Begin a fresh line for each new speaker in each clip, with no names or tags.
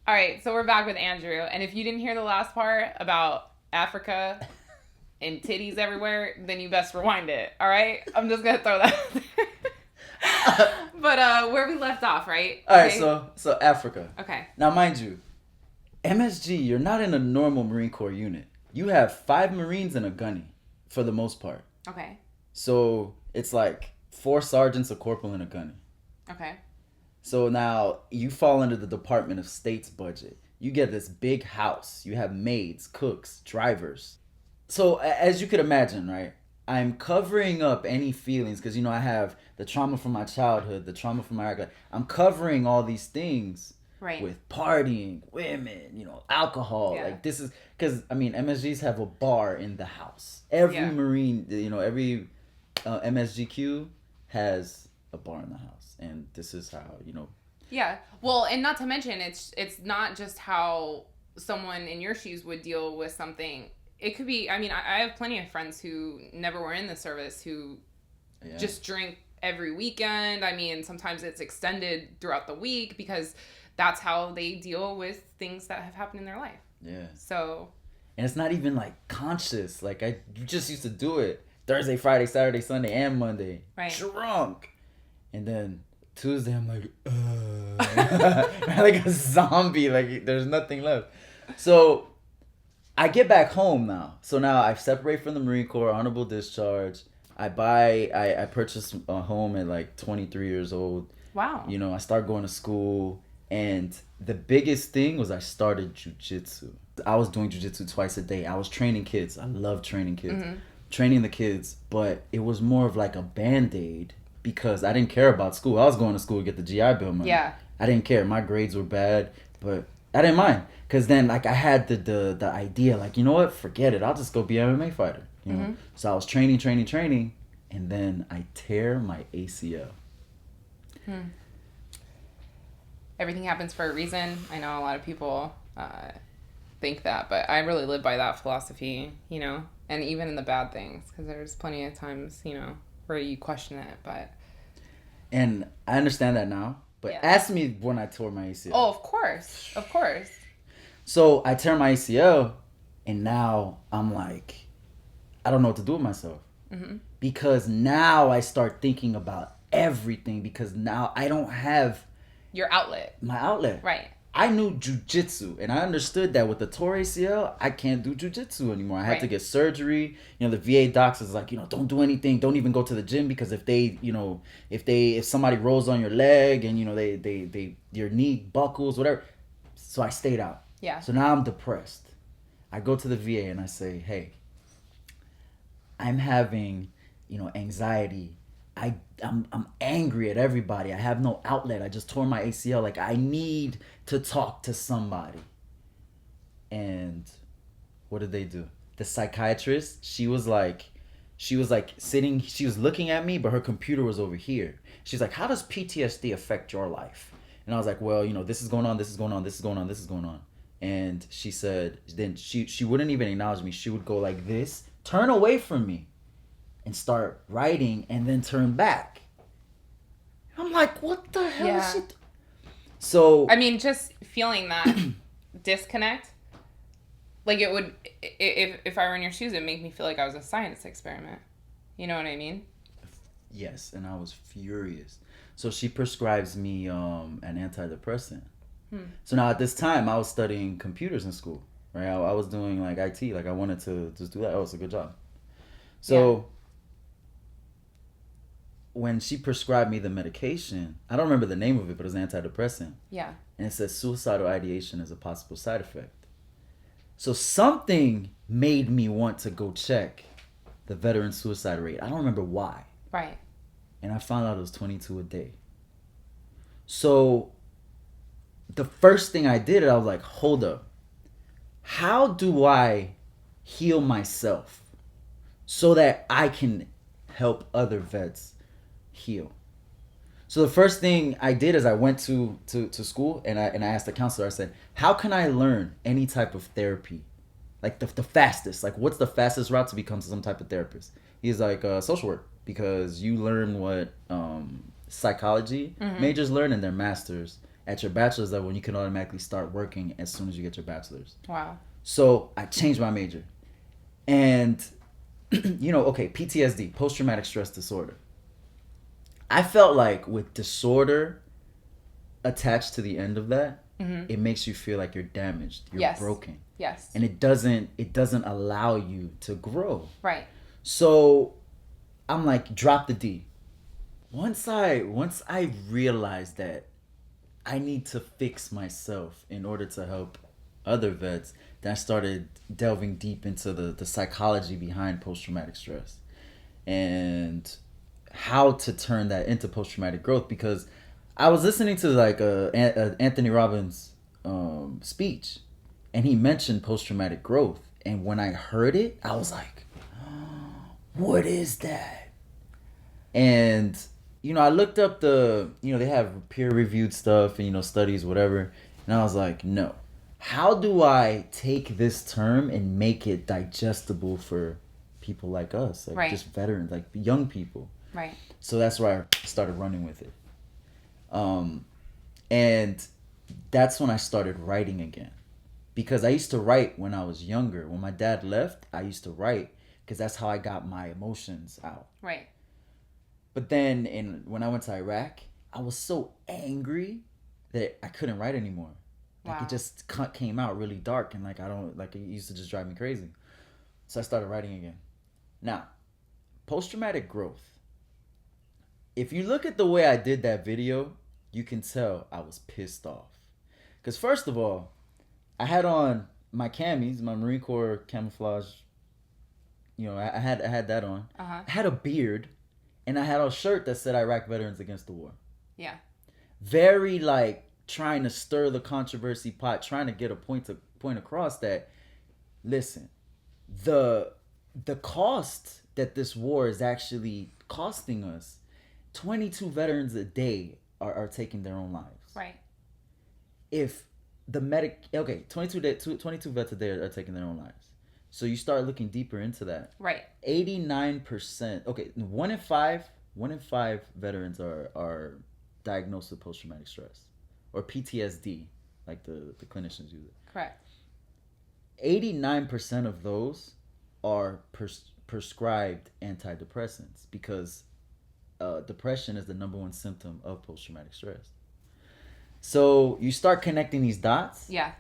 All right, so we're back with Andrew. And if you didn't hear the last part about Africa and titties everywhere, then you best rewind it. All right? I'm just going to throw that out there. But where we left off, right?
All right, so Africa.
Okay.
Now, mind you, MSG, you're not in a normal Marine Corps unit. You have 5 Marines and a gunny, for the most part.
Okay.
So it's like 4 sergeants, a corporal, and a gunny.
Okay.
So now you fall under the Department of State's budget. You get this big house. You have maids, cooks, drivers. So as you could imagine, right? I'm covering up any feelings because, I have the trauma from my childhood, the trauma from my Iraq. I'm covering all these things with partying, women, alcohol.
Yeah.
Like this is because, MSGs have a bar in the house. Every Marine, every MSGQ has a bar in the house. And this is how,
Yeah. Well, and not to mention, it's not just how someone in your shoes would deal with something. It could be, I have plenty of friends who never were in the service who just drink every weekend. Sometimes it's extended throughout the week because that's how they deal with things that have happened in their life.
Yeah.
So.
And it's not even like conscious. Like you just used to do it Thursday, Friday, Saturday, Sunday, and Monday.
Right.
Drunk. And then Tuesday, I'm like, like a zombie. Like there's nothing left. So I get back home now. So now I separate from the Marine Corps, honorable discharge. I purchased a home at like 23 years old.
Wow.
I start going to school. And the biggest thing was I started jujitsu. I was doing jujitsu twice a day. I was training kids. I love training kids. Mm-hmm. Training the kids. But it was more of like a Band-Aid because I didn't care about school. I was going to school to get the GI Bill money.
Yeah.
I didn't care. My grades were bad. But I didn't mind. Because then like I had the idea like, you know what? Forget it. I'll just go be an MMA fighter.
Mm-hmm.
So I was training. And then I tear my ACL.
Everything happens for a reason. I know a lot of people think that, but I really live by that philosophy, and even in the bad things, because there's plenty of times, where you question it, but.
And I understand that now, but ask me when I tore my ACL.
Oh, of course.
So I tear my ACL, and now I'm like, I don't know what to do with myself.
Mm-hmm.
Because now I start thinking about everything, because now I don't have
your outlet.
My outlet.
Right.
I knew jujitsu, and I understood that with the tore ACL, I can't do jujitsu anymore. I had to get surgery. The VA docs is like, don't do anything. Don't even go to the gym because if somebody rolls on your leg and they your knee buckles, whatever. So I stayed out.
Yeah.
So now I'm depressed. I go to the VA and I say, hey, I'm having, anxiety. I'm angry at everybody. I have no outlet. I just tore my ACL. Like I need to talk to somebody. And what did they do? The psychiatrist, she was sitting, she was looking at me, but her computer was over here. She's like, how does PTSD affect your life? And I was like, well, this is going on, this is going on, this is going on, this is going on. And she said, then she wouldn't even acknowledge me. She would go like this, turn away from me, and start writing, and then turn back. I'm like, what the hell is she? So
just feeling that disconnect, like it would, if I were in your shoes, it'd make me feel like I was a science experiment. You know what I mean?
Yes, and I was furious. So she prescribes me an antidepressant. So now at this time, I was studying computers in school, right? I was doing like IT, like I wanted to just do that. Oh, it's a good job. So when she prescribed me the medication, I don't remember the name of it, but it was an antidepressant.
Yeah.
And it says suicidal ideation is a possible side effect. So something made me want to go check the veteran suicide rate. I don't remember why.
Right.
And I found out it was 22 a day. So the first thing I did, I was like, hold up. How do I heal myself so that I can help other vets heal? So the first thing I did is I went to school and I asked the counselor, I said, how can I learn any type of therapy? Like the fastest, like what's the fastest route to become some type of therapist? He's like, social work, because you learn what psychology majors learn in their masters, at your bachelor's level, and you can automatically start working as soon as you get your bachelor's.
Wow.
So I changed my major. And, okay, PTSD, post-traumatic stress disorder. I felt like with disorder attached to the end of that, it makes you feel like you're damaged, you're broken.
Yes.
And it doesn't allow you to grow.
Right.
So I'm like, drop the D. Once I realized that I need to fix myself in order to help other vets, then I started delving deep into the psychology behind post-traumatic stress and how to turn that into post-traumatic growth, because I was listening to like Anthony Robbins speech, and he mentioned post-traumatic growth, and when I heard it, I was like, what is that? And I looked up they have peer-reviewed stuff and studies, whatever, and I was like, no, how do I take this term and make it digestible for people like us, like just veterans, like young people?
Right.
So that's where I started running with it. And that's when I started writing again, because I used to write when I was younger. When my dad left, I used to write because that's how I got my emotions out.
Right.
But then when I went to Iraq, I was so angry that I couldn't write anymore. Like it just came out really dark, and it used to just drive me crazy. So I started writing again. Now, post-traumatic growth. If you look at the way I did that video, you can tell I was pissed off. Because first of all, I had on my camis, my Marine Corps camouflage. I had that on.
Uh-huh.
I had a beard, and I had a shirt that said Iraq Veterans Against the War.
Yeah.
Very trying to stir the controversy pot, trying to get a point across that, listen, the cost that this war is actually costing us, 22 veterans a day are taking their own lives.
Right.
If the 22 vets a day are taking their own lives. So you start looking deeper into that.
Right.
89%. Okay, one in five veterans are diagnosed with post-traumatic stress or PTSD, like the clinicians use it.
Correct.
89% of those are prescribed antidepressants, because depression is the number one symptom of post-traumatic stress. So you start connecting these dots.
Yeah.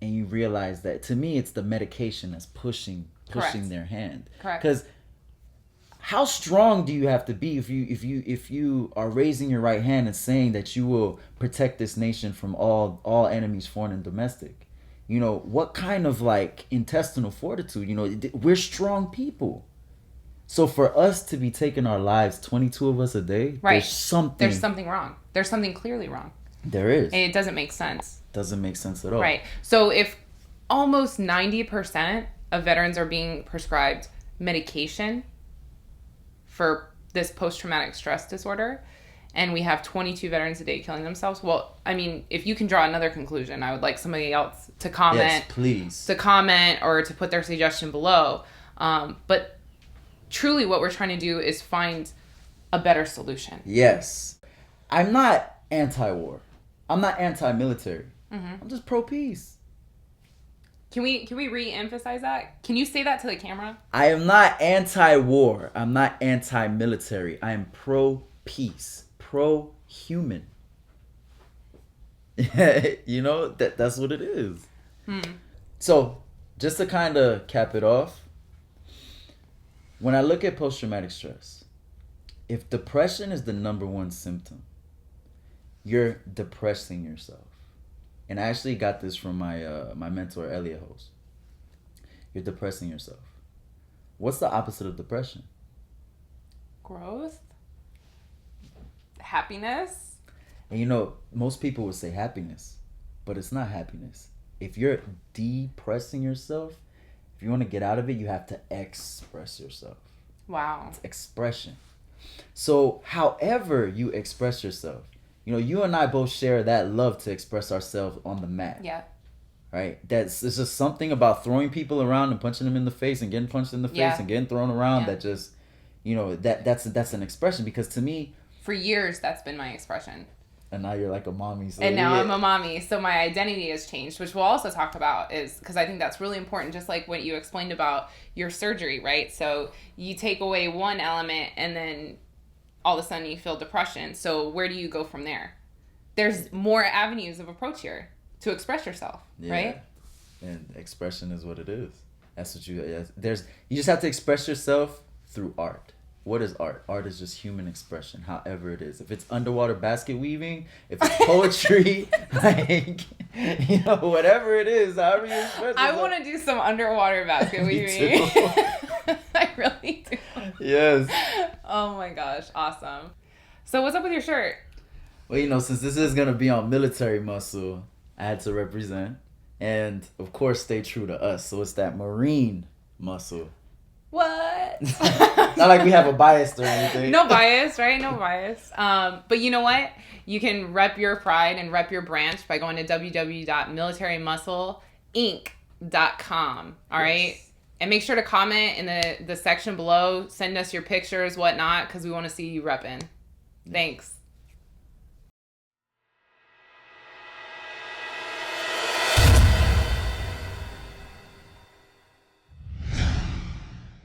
And you realize that, to me, it's the medication that's pushing their hand.
Correct.
Because how strong do you have to be if you are raising your right hand and saying that you will protect this nation from all enemies, foreign and domestic? What kind of intestinal fortitude? We're strong people. So for us to be taking our lives, 22 of us a day,
right.
There's
something wrong. There's something clearly wrong.
There is.
And it doesn't make sense.
Doesn't make sense at all.
Right. So if almost 90% of veterans are being prescribed medication for this post-traumatic stress disorder, and we have 22 veterans a day killing themselves, well, I mean, if you can draw another conclusion, I would like somebody else to comment.
Yes, please.
To comment or to put their suggestion below. But truly what we're trying to do is find a better solution.
Yes. I'm not anti-war. I'm not anti-military. Mm-hmm. I'm just pro-peace.
Can we re-emphasize that? Can you say that to the camera?
I am not anti-war. I'm not anti-military. I am pro-peace. Pro-human. That's what it is. So, just to kind of cap it off, when I look at post-traumatic stress, if depression is the number one symptom, you're depressing yourself. And I actually got this from my mentor, Elliot Host. You're depressing yourself. What's the opposite of depression?
Growth. Happiness.
And most people would say happiness, but it's not happiness. If you're depressing yourself, if you want to get out of it, you have to express yourself.
Wow.
It's expression. So however you express yourself, you and I both share that love to express ourselves on the mat.
Yeah.
Right? It's just something about throwing people around and punching them in the face and getting punched in the face and getting thrown around that just, that's an expression. Because to me,
for years, that's been my expression.
And now you're like a mommy. So
and now I'm a mommy. So my identity has changed, which we'll also talk about is because I think that's really important. Just like what you explained about your surgery, right? So you take away one element and then all of a sudden you feel depression. So where do you go from there? There's more avenues of approach here to express yourself, right?
And expression is what it is. That's what you just have to express yourself through art. What is art? Art is just human expression, however it is. If it's underwater basket weaving, if it's poetry, like, whatever it is, however you express
I want to do some underwater basket weaving. I really do.
Yes.
Oh my gosh, awesome. So what's up with your shirt?
Well, since this is going to be on military muscle, I had to represent. And, of course, stay true to us. So it's that Marine muscle.
What?
Not like we have a bias or anything.
No bias, right? No bias. But you know what? You can rep your pride and rep your branch by going to www.militarymuscleinc.com. All right? And make sure to comment in the section below. Send us your pictures, whatnot, because we want to see you repping. Thanks.